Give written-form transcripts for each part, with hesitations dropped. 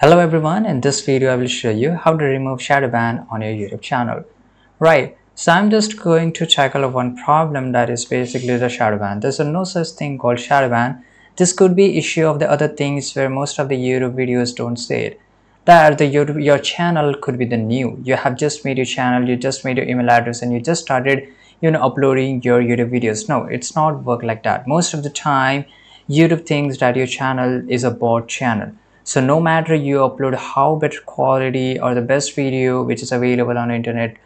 Hello everyone, in this video I will show you how to remove shadow ban on your YouTube channel. Right, so I'm just going to tackle one problem, that is basically the shadow ban. There's no such thing called shadow ban. This could be issue of the other things where most of the YouTube videos don't say it. That your channel could be the new. You have just made your channel, you just made your email address and you just started uploading your YouTube videos. No, it's not work like that. Most of the time YouTube thinks that your channel is a bot channel. So no matter you upload how better quality or the best video which is available on the internet,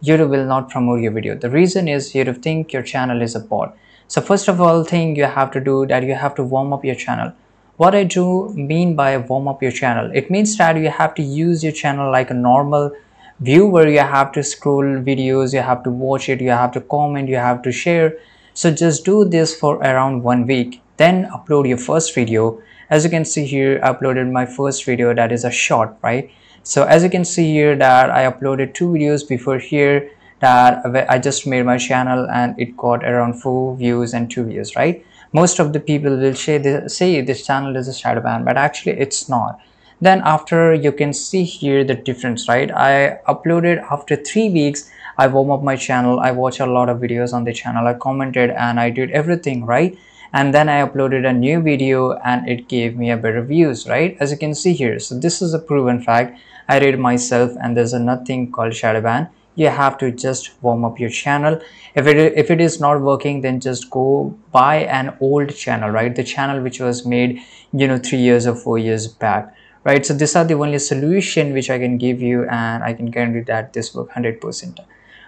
YouTube will not promote your video. The reason is YouTube think your channel is a bot. So first of all thing you have to do that you have to warm up your channel. What I do mean by warm up your channel, it means that you have to use your channel like a normal viewer. You have to scroll videos, you have to watch it, you have to comment, you have to share. So just do this for around 1 week, then upload your first video. As you can see here, I uploaded my first video, that is a short, right? So as you can see here that I uploaded 2 videos before here, that I just made my channel and it got around 4 views and 2 views, right? Most of the people will say this channel is a shadow ban, but actually it's not. Then after, you can see here the difference, right? I uploaded after 3 weeks. I warm up my channel, I watch a lot of videos on the channel, I commented and I did everything right, and then I uploaded a new video and it gave me a better views, right? As you can see here, so this is a proven fact. I read myself and there's a nothing called shadow ban. You have to just warm up your channel. If it is not working, then just go buy an old channel, right? The channel which was made 3 years or 4 years back, right? So these are the only solution which I can give you, and I can guarantee that this work 100%.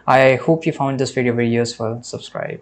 I hope you found this video very useful. Subscribe.